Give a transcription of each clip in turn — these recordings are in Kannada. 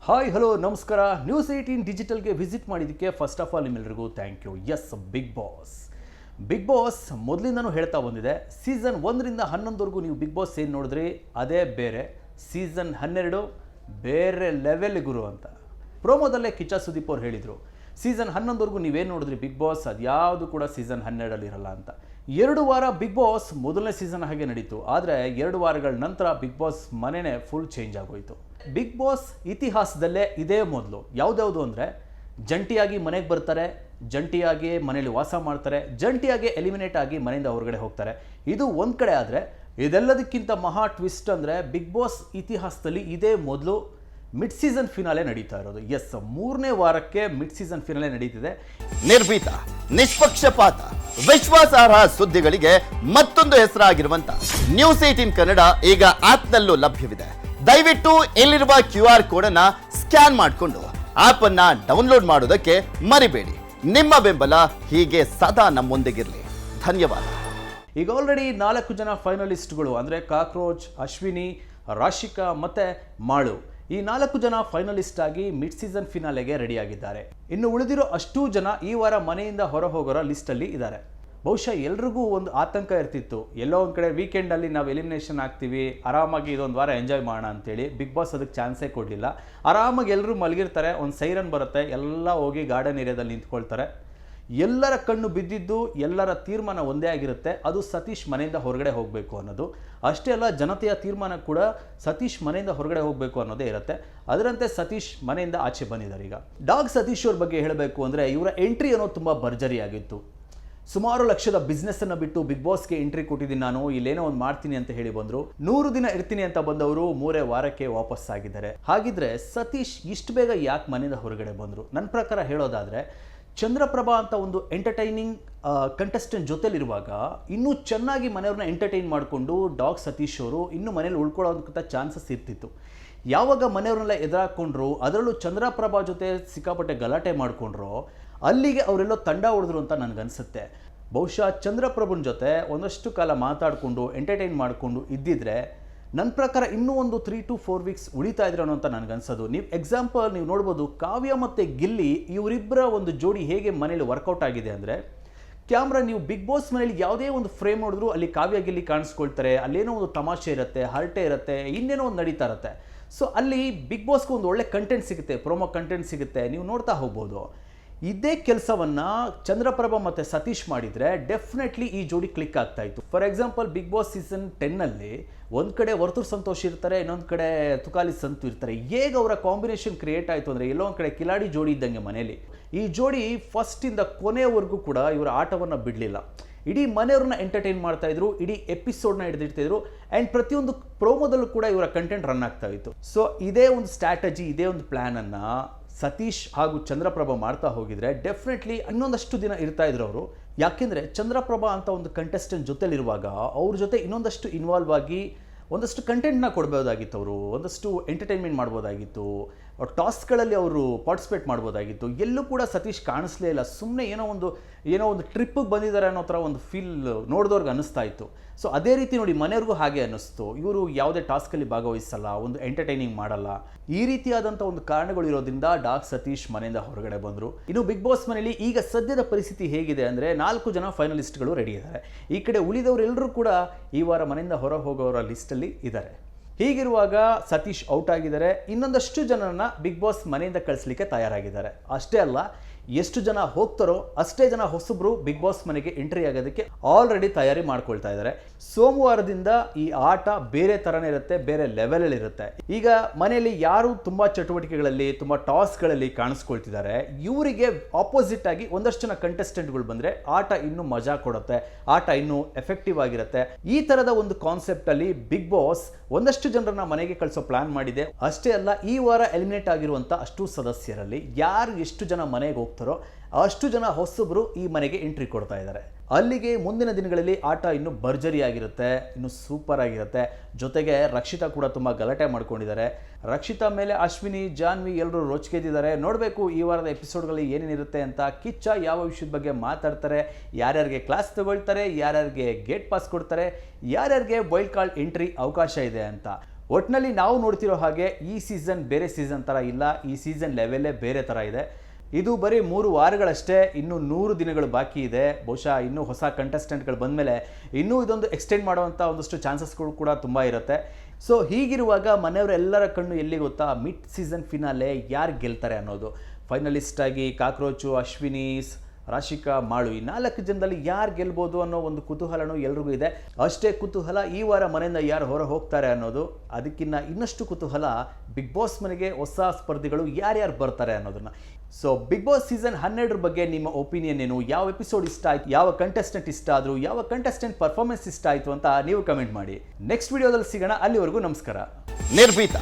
ಹಾಯ್ ಹಲೋ ನಮಸ್ಕಾರ. ನ್ಯೂಸ್ 18 ಡಿಜಿಟಲ್ಗೆ ವಿಸಿಟ್ ಮಾಡಿದ್ದಕ್ಕೆ ಫಸ್ಟ್ ಆಫ್ ಆಲ್ ನಿಮ್ಮೆಲ್ಲರಿಗೂ thank you. Yes, Bigg Boss ಮೊದಲಿಂದನೂ ಹೇಳ್ತಾ ಬಂದಿದೆ. ಸೀಸನ್ 1ರಿಂದ 11ವರೆಗೂ ನೀವು ಬಿಗ್ ಬಾಸ್ ಏನು ನೋಡಿದ್ರಿ ಅದೇ ಬೇರೆ. ಸೀಸನ್ 12 ಬೇರೆ ಲೆವೆಲ್ ಗುರು ಅಂತ ಪ್ರೋಮೋದಲ್ಲೇ ಕಿಚ್ಚ ಸುದೀಪ್ ಅವ್ರು ಹೇಳಿದರು. ಸೀಸನ್ 11ವರೆಗೂ ನೀವೇನು ನೋಡಿದ್ರಿ ಬಿಗ್ ಬಾಸ್ ಅದ್ಯಾವುದು ಕೂಡ ಸೀಸನ್ 12 ಇರಲ್ಲ ಅಂತ. 2 ವಾರ ಬಿಗ್ ಬಾಸ್ ಮೊದಲನೇ ಸೀಸನ್ ಹಾಗೆ ನಡೀತು. ಆದರೆ 2 ವಾರಗಳ ನಂತರ ಬಿಗ್ ಬಾಸ್ ಮನೆಯೇ ಫುಲ್ ಚೇಂಜ್ ಆಗೋಯಿತು. ಬಿಗ್ ಬಾಸ್ ಇತಿಹಾಸದಲ್ಲೇ ಇದೇ ಮೊದಲು. ಯಾವುದ್ಯಾವುದು ಅಂದರೆ ಜಂಟಿಯಾಗಿ ಮನೆಗೆ ಬರ್ತಾರೆ, ಜಂಟಿಯಾಗಿ ಮನೇಲಿ ವಾಸ ಮಾಡ್ತಾರೆ, ಜಂಟಿಯಾಗಿ ಎಲಿಮಿನೇಟ್ ಆಗಿ ಮನೆಯಿಂದ ಹೊರಗಡೆ ಹೋಗ್ತಾರೆ. ಇದು ಒಂದು ಕಡೆ. ಆದರೆ ಇದೆಲ್ಲದಕ್ಕಿಂತ ಮಹಾ ಟ್ವಿಸ್ಟ್ ಅಂದರೆ ಬಿಗ್ ಬಾಸ್ ಇತಿಹಾಸದಲ್ಲಿ ಇದೇ ಮೊದಲು ಮಿಡ್ ಸೀಸನ್ ಫಿನಾಲೆ ನಡೀತಾ ಇರೋದು. ಎಸ್, 3ನೇ ವಾರಕ್ಕೆ ಮಿಡ್ ಸೀಸನ್ ಫಿನಾಲೆ ನಡೀತಿದೆ. ನಿರ್ಭೀತ, ನಿಷ್ಪಕ್ಷಪಾತ, ವಿಶ್ವಾಸಾರ್ಹ ಸುದ್ದಿಗಳಿಗೆ ಮತ್ತೊಂದು ಹೆಸರಾಗಿರುವಂತ ನ್ಯೂಸ್ 18 ಕನ್ನಡ ಈಗ ಆಪ್ನಲ್ಲೂ ಲಭ್ಯವಿದೆ. ದಯವಿಟ್ಟು ಇಲ್ಲಿರುವ QR ಕೋಡ್ ಅನ್ನ ಸ್ಕ್ಯಾನ್ ಮಾಡಿಕೊಂಡು ಆಪ್ ಅನ್ನ ಡೌನ್ಲೋಡ್ ಮಾಡೋದಕ್ಕೆ ಮರಿಬೇಡಿ. ನಿಮ್ಮ ಬೆಂಬಲ ಹೀಗೆ ಸದಾ ನಮ್ಮೊಂದಿಗಿರಲಿ. ಧನ್ಯವಾದ. ಈಗ ಆಲ್ರೆಡಿ 4 ಜನ ಫೈನಲಿಸ್ಟ್ಗಳು ಅಂದರೆ ಕಾಕ್ರೋಚ್, ಅಶ್ವಿನಿ, ರಾಶಿಕಾ ಮತ್ತು ಮಾಳು, ಈ 4 ಜನ ಫೈನಲಿಸ್ಟ್ ಆಗಿ ಮಿಡ್ ಸೀಸನ್ ಫಿನಾಲೆಗೆ ರೆಡಿಯಾಗಿದ್ದಾರೆ. ಇನ್ನು ಉಳಿದಿರೋ ಅಷ್ಟೂ ಜನ ಈ ವಾರ ಮನೆಯಿಂದ ಹೊರ ಹೋಗೋರ ಲಿಸ್ಟಲ್ಲಿ ಇದ್ದಾರೆ. ಬಹುಶಃ ಎಲ್ರಿಗೂ ಒಂದು ಆತಂಕ ಇರ್ತಿತ್ತು, ಎಲ್ಲೋ ಒಂದು ಕಡೆ ವೀಕೆಂಡಲ್ಲಿ ನಾವು ಎಲಿಮಿನೇಷನ್ ಆಗ್ತೀವಿ, ಆರಾಮಾಗಿ ಇದೊಂದು ವಾರ ಎಂಜಾಯ್ ಮಾಡೋಣ ಅಂತೇಳಿ. ಬಿಗ್ ಬಾಸ್ ಅದಕ್ಕೆ ಚಾನ್ಸೇ ಕೊಡಲಿಲ್ಲ. ಆರಾಮಾಗಿ ಎಲ್ಲರೂ ಮಲಗಿರ್ತಾರೆ, ಒಂದು ಸೈರನ್ ಬರುತ್ತೆ, ಎಲ್ಲ ಹೋಗಿ ಗಾರ್ಡನ್ ಏರಿಯಾದಲ್ಲಿ ನಿಂತ್ಕೊಳ್ತಾರೆ. ಎಲ್ಲರ ಕಣ್ಣು ಬಿದ್ದಿದ್ದು, ಎಲ್ಲರ ತೀರ್ಮಾನ ಒಂದೇ ಆಗಿರುತ್ತೆ, ಅದು ಸತೀಶ್ ಮನೆಯಿಂದ ಹೊರಗಡೆ ಹೋಗಬೇಕು ಅನ್ನೋದು. ಅಷ್ಟೇ ಅಲ್ಲ, ಜನತೆಯ ತೀರ್ಮಾನ ಕೂಡ ಸತೀಶ್ ಮನೆಯಿಂದ ಹೊರಗಡೆ ಹೋಗಬೇಕು ಅನ್ನೋದೇ ಇರುತ್ತೆ. ಅದರಂತೆ ಸತೀಶ್ ಮನೆಯಿಂದ ಆಚೆ ಬಂದಿದ್ದಾರೆ. ಈಗ ಡಾಗ್ ಸತೀಶ್ ಅವ್ರ ಬಗ್ಗೆ ಹೇಳಬೇಕು ಅಂದರೆ ಇವರ ಎಂಟ್ರಿ ಅನ್ನೋದು ತುಂಬ ಭರ್ಜರಿಯಾಗಿತ್ತು. ಸುಮಾರು ಲಕ್ಷದ ಬಿಸ್ನೆಸ್ಸನ್ನು ಬಿಟ್ಟು ಬಿಗ್ ಬಾಸ್ಗೆ ಎಂಟ್ರಿ ಕೊಟ್ಟಿದ್ದೀನಿ, ನಾನು ಇಲ್ಲೇನೋ ಒಂದು ಮಾಡ್ತೀನಿ ಅಂತ ಹೇಳಿ ಬಂದರು. 100 ದಿನ ಇರ್ತೀನಿ ಅಂತ ಬಂದವರು 3 ವಾರಕ್ಕೆ ವಾಪಸ್ ಆಗಿದ್ದಾರೆ. ಹಾಗಿದ್ರೆ ಸತೀಶ್ ಇಷ್ಟು ಬೇಗ ಯಾಕೆ ಮನೆಯಿಂದ ಹೊರಗಡೆ ಬಂದರು? ನನ್ನ ಪ್ರಕಾರ ಹೇಳೋದಾದರೆ, ಚಂದ್ರಪ್ರಭಾ ಅಂತ ಒಂದು ಎಂಟರ್ಟೈನಿಂಗ್ ಕಂಟೆಸ್ಟೆಂಟ್ ಜೊತೆಲಿರುವಾಗ ಇನ್ನೂ ಚೆನ್ನಾಗಿ ಮನೆಯವ್ರನ್ನ ಎಂಟರ್ಟೈನ್ ಮಾಡಿಕೊಂಡು ಡಾಗ್ ಸತೀಶ್ ಅವರು ಇನ್ನೂ ಮನೇಲಿ ಉಳ್ಕೊಳ್ಳೋದಕ್ಕಿಂತ ಚಾನ್ಸಸ್ ಇರ್ತಿತ್ತು. ಯಾವಾಗ ಮನೆಯವ್ರನ್ನೆಲ್ಲ ಎದುರಾಕೊಂಡ್ರು, ಅದರಲ್ಲೂ ಚಂದ್ರಪ್ರಭಾ ಜೊತೆ ಸಿಕ್ಕಾಪಟ್ಟೆ ಗಲಾಟೆ ಮಾಡಿಕೊಂಡ್ರು, ಅಲ್ಲಿಗೆ ಅವರೆಲ್ಲೋ ತಂಡ ಹೊಡೆದ್ರು ಅಂತ ನನಗನ್ಸುತ್ತೆ. ಬಹುಶಃ ಚಂದ್ರಪ್ರಭುನ ಜೊತೆ ಒಂದಷ್ಟು ಕಾಲ ಮಾತಾಡಿಕೊಂಡು ಎಂಟರ್ಟೈನ್ ಮಾಡಿಕೊಂಡು ಇದ್ದಿದ್ರೆ ನನ್ನ ಪ್ರಕಾರ ಇನ್ನೂ ಒಂದು 3 to 4 ವೀಕ್ಸ್ ಉಳಿತಾ ಇದ್ರು ಅಂತ ನನಗನ್ಸೋದು. ನೀವು ಎಕ್ಸಾಂಪಲ್ ನೀವು ನೋಡ್ಬೋದು, ಕಾವ್ಯ ಮತ್ತು ಗಿಲ್ಲಿ ಇವರಿಬ್ಬರ ಒಂದು ಜೋಡಿ ಹೇಗೆ ಮನೇಲಿ ವರ್ಕೌಟ್ ಆಗಿದೆ ಅಂದರೆ, ಕ್ಯಾಮ್ರಾ ನೀವು ಬಿಗ್ ಬಾಸ್ ಮನೇಲಿ ಯಾವುದೇ ಒಂದು ಫ್ರೇಮ್ ನೋಡಿದ್ರು ಅಲ್ಲಿ ಕಾವ್ಯ ಗಿಲ್ಲಿ ಕಾಣಿಸ್ಕೊಳ್ತಾರೆ, ಅಲ್ಲೇನೋ ಒಂದು ತಮಾಷೆ ಇರುತ್ತೆ, ಹರಟೆ ಇರುತ್ತೆ, ಇನ್ನೇನೋ ಒಂದು ನಡೀತಾ ಇರುತ್ತೆ. ಸೊ ಅಲ್ಲಿ ಬಿಗ್ ಬಾಸ್ಗೆ ಒಂದು ಒಳ್ಳೆ ಕಂಟೆಂಟ್ ಸಿಗುತ್ತೆ, ಪ್ರೊಮೋ ಕಂಟೆಂಟ್ ಸಿಗುತ್ತೆ, ನೀವು ನೋಡ್ತಾ ಹೋಗ್ಬೋದು. ಇದೇ ಕೆಲಸವನ್ನು ಚಂದ್ರಪ್ರಭಾ ಮತ್ತು ಸತೀಶ್ ಮಾಡಿದರೆ ಡೆಫಿನೆಟ್ಲಿ ಈ ಜೋಡಿ ಕ್ಲಿಕ್ ಆಗ್ತಾ ಇತ್ತು. For example Bigg Boss season 10ನಲ್ಲಿ ಒಂದು ಕಡೆ ವರ್ತೂರ್ ಸಂತೋಷ್ ಇರ್ತಾರೆ, ಇನ್ನೊಂದು ಕಡೆ ತುಕಾಲಿ ಸಂತು ಇರ್ತಾರೆ. ಹೇಗೆ ಅವರ ಕಾಂಬಿನೇಷನ್ ಕ್ರಿಯೇಟ್ ಆಯಿತು ಅಂದರೆ ಎಲ್ಲೋ ಒಂದು ಕಡೆ ಕಿಲಾಡಿ ಜೋಡಿ ಇದ್ದಂಗೆ ಮನೇಲಿ. ಈ ಜೋಡಿ ಫಸ್ಟಿಂದ ಕೊನೆಯವರೆಗೂ ಕೂಡ ಇವರ ಆಟವನ್ನು ಬಿಡಲಿಲ್ಲ. ಇಡೀ ಮನೆಯವ್ರನ್ನ ಎಂಟರ್ಟೈನ್ ಮಾಡ್ತಾ ಇದ್ರು, ಇಡೀ ಎಪಿಸೋಡ್ನ ಹಿಡಿದಿರ್ತಿದ್ರು, ಆ್ಯಂಡ್ ಪ್ರತಿಯೊಂದು ಪ್ರೋಮೋದಲ್ಲೂ ಕೂಡ ಇವರ ಕಂಟೆಂಟ್ ರನ್ ಆಗ್ತಾ ಇತ್ತು. ಸೊ ಇದೇ ಒಂದು ಸ್ಟ್ರಾಟಜಿ, ಇದೇ ಒಂದು ಪ್ಲ್ಯಾನನ್ನು ಸತೀಶ್ ಹಾಗೂ ಚಂದ್ರಪ್ರಭಾ ಮಾಡ್ತಾ ಹೋಗಿದ್ರೆ ಡೆಫಿನೆಟ್ಲಿ ಇನ್ನೊಂದಷ್ಟು ದಿನ ಇರ್ತಾ ಇದ್ರು ಅವರು. ಯಾಕೆಂದರೆ ಚಂದ್ರಪ್ರಭಾ ಅಂತ ಒಂದು ಕಂಟೆಸ್ಟೆಂಟ್ ಜೊತೆಲಿರುವಾಗ ಅವ್ರ ಜೊತೆ ಇನ್ನೊಂದಷ್ಟು ಇನ್ವಾಲ್ವ್ ಆಗಿ ಒಂದಷ್ಟು ಕಂಟೆಂಟ್ನ ಕೊಡ್ಬೋದಾಗಿತ್ತು, ಅವರು ಒಂದಷ್ಟು ಎಂಟರ್ಟೈನ್ಮೆಂಟ್ ಮಾಡ್ಬೋದಾಗಿತ್ತು, ಟಾಸ್ಕ್ಗಳಲ್ಲಿ ಅವರು ಪಾರ್ಟಿಸಿಪೇಟ್ ಮಾಡ್ಬೋದಾಗಿತ್ತು. ಎಲ್ಲೂ ಕೂಡ ಸತೀಶ್ ಕಾಣಿಸ್ಲೇ ಇಲ್ಲ. ಸುಮ್ಮನೆ ಏನೋ ಒಂದು ಟ್ರಿಪ್ಪಿಗೆ ಬಂದಿದ್ದಾರೆ ಅನ್ನೋ ಥರ ಒಂದು ಫೀಲ್ ನೋಡಿದವ್ರಿಗೆ ಅನ್ನಿಸ್ತಾ ಇತ್ತು. ಸೊ ಅದೇ ರೀತಿ ನೋಡಿ ಮನೆಯವ್ರಿಗೂ ಹಾಗೆ ಅನ್ನಿಸ್ತು, ಇವರು ಯಾವುದೇ ಟಾಸ್ಕಲ್ಲಿ ಭಾಗವಹಿಸಲ್ಲ, ಒಂದು ಎಂಟರ್ಟೈನಿಂಗ್ ಮಾಡಲ್ಲ. ಈ ರೀತಿಯಾದಂಥ ಒಂದು ಕಾರಣಗಳು ಇರೋದ್ರಿಂದ ಡಾಗ್ ಸತೀಶ್ ಮನೆಯಿಂದ ಹೊರಗಡೆ ಬಂದರು. ಇನ್ನು ಬಿಗ್ ಬಾಸ್ ಮನೆಯಲ್ಲಿ ಈಗ ಸದ್ಯದ ಪರಿಸ್ಥಿತಿ ಹೇಗಿದೆ ಅಂದರೆ 4 ಜನ ಫೈನಲಿಸ್ಟ್ಗಳು ರೆಡಿ ಇದ್ದಾರೆ. ಈ ಕಡೆ ಉಳಿದವರೆಲ್ಲರೂ ಕೂಡ ಈ ವಾರ ಮನೆಯಿಂದ ಹೊರ ಹೋಗೋರ ಲಿಸ್ಟಲ್ಲಿ ಇದ್ದಾರೆ. ಹೀಗಿರುವಾಗ ಸತೀಶ್ ಔಟ್ ಆಗಿದ್ದಾರೆ. ಇನ್ನೊಂದಷ್ಟು ಜನರನ್ನ ಬಿಗ್ ಬಾಸ್ ಮನೆಯಿಂದ ಕಳಿಸ್ಲಿಕ್ಕೆ ತಯಾರಾಗಿದ್ದಾರೆ. ಅಷ್ಟೇ ಅಲ್ಲ, ಎಷ್ಟು ಜನ ಹೋಗ್ತಾರೋ ಅಷ್ಟೇ ಜನ ಹೊಸಬ್ರು ಬಿಗ್ ಬಾಸ್ ಮನೆಗೆ ಎಂಟ್ರಿ ಆಗೋದಕ್ಕೆ ಆಲ್ರೆಡಿ ತಯಾರಿ ಮಾಡ್ಕೊಳ್ತಾ ಇದ್ದಾರೆ. ಸೋಮವಾರದಿಂದ ಈ ಆಟ ಬೇರೆ ಥರನೇ ಇರುತ್ತೆ, ಬೇರೆ ಲೆವೆಲಲ್ಲಿ ಇರುತ್ತೆ. ಈಗ ಮನೆಯಲ್ಲಿ ಯಾರು ತುಂಬ ಚಟುವಟಿಕೆಗಳಲ್ಲಿ, ತುಂಬ ಟಾಸ್ಕ್ಗಳಲ್ಲಿ ಕಾಣಿಸ್ಕೊಳ್ತಿದ್ದಾರೆ, ಇವರಿಗೆ ಆಪೋಸಿಟ್ ಆಗಿ ಒಂದಷ್ಟು ಜನ ಕಂಟೆಸ್ಟೆಂಟ್ಗಳು ಬಂದರೆ ಆಟ ಇನ್ನೂ ಮಜಾ ಕೊಡುತ್ತೆ, ಆಟ ಇನ್ನೂ ಎಫೆಕ್ಟಿವ್ ಆಗಿರುತ್ತೆ. ಈ ಥರದ ಒಂದು ಕಾನ್ಸೆಪ್ಟಲ್ಲಿ ಬಿಗ್ ಬಾಸ್ ಒಂದಷ್ಟು ಜನರನ್ನ ಮನೆಗೆ ಕಳಿಸೋ ಪ್ಲಾನ್ ಮಾಡಿದೆ. ಅಷ್ಟೇ ಅಲ್ಲ, ಈ ವಾರ ಎಲಿಮಿನೇಟ್ ಆಗಿರುವಂಥ ಅಷ್ಟು ಸದಸ್ಯರಲ್ಲಿ ಯಾರು ಎಷ್ಟು ಜನ ಮನೆಗೆ ಹೋಗ್ತಾರೋ ಅಷ್ಟು ಜನ ಹೊಸಬ್ರು ಈ ಮನೆಗೆ ಎಂಟ್ರಿ ಕೊಡ್ತಾ ಇದ್ದಾರೆ. ಅಲ್ಲಿಗೆ ಮುಂದಿನ ದಿನಗಳಲ್ಲಿ ಆಟ ಇನ್ನೂ ಭರ್ಜರಿಯಾಗಿರುತ್ತೆ, ಇನ್ನೂ ಸೂಪರ್ ಆಗಿರುತ್ತೆ. ಜೊತೆಗೆ ರಕ್ಷಿತಾ ಕೂಡ ತುಂಬ ಗಲಾಟೆ ಮಾಡ್ಕೊಂಡಿದ್ದಾರೆ. ರಕ್ಷಿತಾ ಮೇಲೆ ಅಶ್ವಿನಿ, ಜಾನ್ವಿ ಎಲ್ಲರೂ ರೋಚಿಗೆದ್ದಿದ್ದಾರೆ. ನೋಡಬೇಕು ಈ ವಾರದ ಎಪಿಸೋಡ್ಗಳಲ್ಲಿ ಏನೇನಿರುತ್ತೆ ಅಂತ. ಕಿಚ್ಚ ಯಾವ ವಿಷಯದ ಬಗ್ಗೆ ಮಾತಾಡ್ತಾರೆ, ಯಾರ್ಯಾರಿಗೆ ಕ್ಲಾಸ್ ತಗೊಳ್ತಾರೆ, ಯಾರ್ಯಾರಿಗೆ ಗೇಟ್ ಪಾಸ್ ಕೊಡ್ತಾರೆ, ಯಾರ್ಯಾರಿಗೆ ವೈಲ್ಡ್ ಕಾರ್ಡ್ ಎಂಟ್ರಿ ಅವಕಾಶ ಇದೆ ಅಂತ. ಒಟ್ಟಿನಲ್ಲಿ ನಾವು ನೋಡ್ತಿರೋ ಹಾಗೆ ಈ ಸೀಸನ್ ಬೇರೆ ಸೀಸನ್ ಥರ ಇಲ್ಲ, ಈ ಸೀಸನ್ ಲೆವೆಲ್ಲೇ ಬೇರೆ ಥರ ಇದೆ. ಇದು ಬರೀ 3 ವಾರಗಳಷ್ಟೇ, ಇನ್ನೂ 100 ದಿನಗಳು ಬಾಕಿ ಇದೆ. ಬಹುಶಃ ಇನ್ನೂ ಹೊಸ ಕಂಟೆಸ್ಟೆಂಟ್ಗಳು ಬಂದಮೇಲೆ ಇನ್ನೂ ಇದೊಂದು ಎಕ್ಸ್ಟೆಂಡ್ ಮಾಡುವಂಥ ಒಂದಷ್ಟು ಚಾನ್ಸಸ್ಗಳು ಕೂಡ ತುಂಬ ಇರುತ್ತೆ. ಸೊ ಹೀಗಿರುವಾಗ ಮನೆಯವರೆಲ್ಲರ ಕಣ್ಣು ಎಲ್ಲಿ ಗೊತ್ತಾ, ಮಿಡ್ ಸೀಸನ್ ಫಿನಾಲೆ ಯಾರು ಗೆಲ್ತಾರೆ ಅನ್ನೋದು. ಫೈನಲಿಸ್ಟ್ ಆಗಿ ಕಾಕ್ರೋಚು, ಅಶ್ವಿನಿ, ರಾಶಿಕಾ, ಮಾಳು ಈ 4 ಜನದಲ್ಲಿ ಯಾರು ಗೆಲ್ಬೋದು ಅನ್ನೋ ಒಂದು ಕುತೂಹಲನೂ ಎಲ್ರಿಗೂ ಇದೆ. ಅಷ್ಟೇ ಕುತೂಹಲ ಈ ವಾರ ಮನೆಯಿಂದ ಯಾರು ಹೊರ ಹೋಗ್ತಾರೆ ಅನ್ನೋದು. ಅದಕ್ಕಿಂತ ಇನ್ನಷ್ಟು ಕುತೂಹಲ ಬಿಗ್ ಬಾಸ್ ಮನೆಗೆ ಹೊಸ ಸ್ಪರ್ಧಿಗಳು ಯಾರ್ಯಾರು ಬರ್ತಾರೆ ಅನ್ನೋದನ್ನ. ಸೊ ಬಿಗ್ ಬಾಸ್ ಸೀಸನ್ 12 ಬಗ್ಗೆ ನಿಮ್ಮ ಒಪಿನಿಯನ್ ಏನು? ಯಾವ ಎಪಿಸೋಡ್ ಇಷ್ಟ ಆಯ್ತು, ಯಾವ ಕಂಟೆಸ್ಟೆಂಟ್ ಇಷ್ಟ ಆದ್ರು, ಯಾವ ಕಂಟೆಸ್ಟೆಂಟ್ ಪರ್ಫಾರ್ಮೆನ್ಸ್ ಇಷ್ಟ ಆಯ್ತು ಅಂತ ನೀವು ಕಮೆಂಟ್ ಮಾಡಿ. ನೆಕ್ಸ್ಟ್ ವಿಡಿಯೋದಲ್ಲಿ ಸಿಗೋಣ. ಅಲ್ಲಿವರೆಗೂ ನಮಸ್ಕಾರ. ನಿರ್ಭೀತ,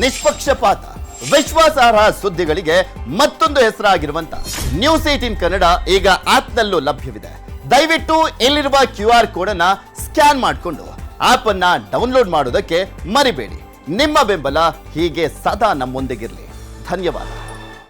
ನಿಷ್ಪಕ್ಷಪಾತ, ವಿಶ್ವಾಸಾರ್ಹ ಸುದ್ದಿಗಳಿಗೆ ಮತ್ತೊಂದು ಹೆಸರಾಗಿರುವಂತ ನ್ಯೂಸ್ 18 ಕನ್ನಡ ಈಗ ಆಪ್ನಲ್ಲೂ ಲಭ್ಯವಿದೆ. ದಯವಿಟ್ಟು ಇಲ್ಲಿರುವ QR ಕೋಡ್ ಅನ್ನ ಸ್ಕ್ಯಾನ್ ಮಾಡಿಕೊಂಡು ಆಪ್ ಅನ್ನ ಡೌನ್ಲೋಡ್ ಮಾಡೋದಕ್ಕೆ ಮರಿಬೇಡಿ. ನಿಮ್ಮ ಬೆಂಬಲ ಹೀಗೆ ಸದಾ ನಮ್ಮೊಂದಿಗಿರಲಿ. ಧನ್ಯವಾದ.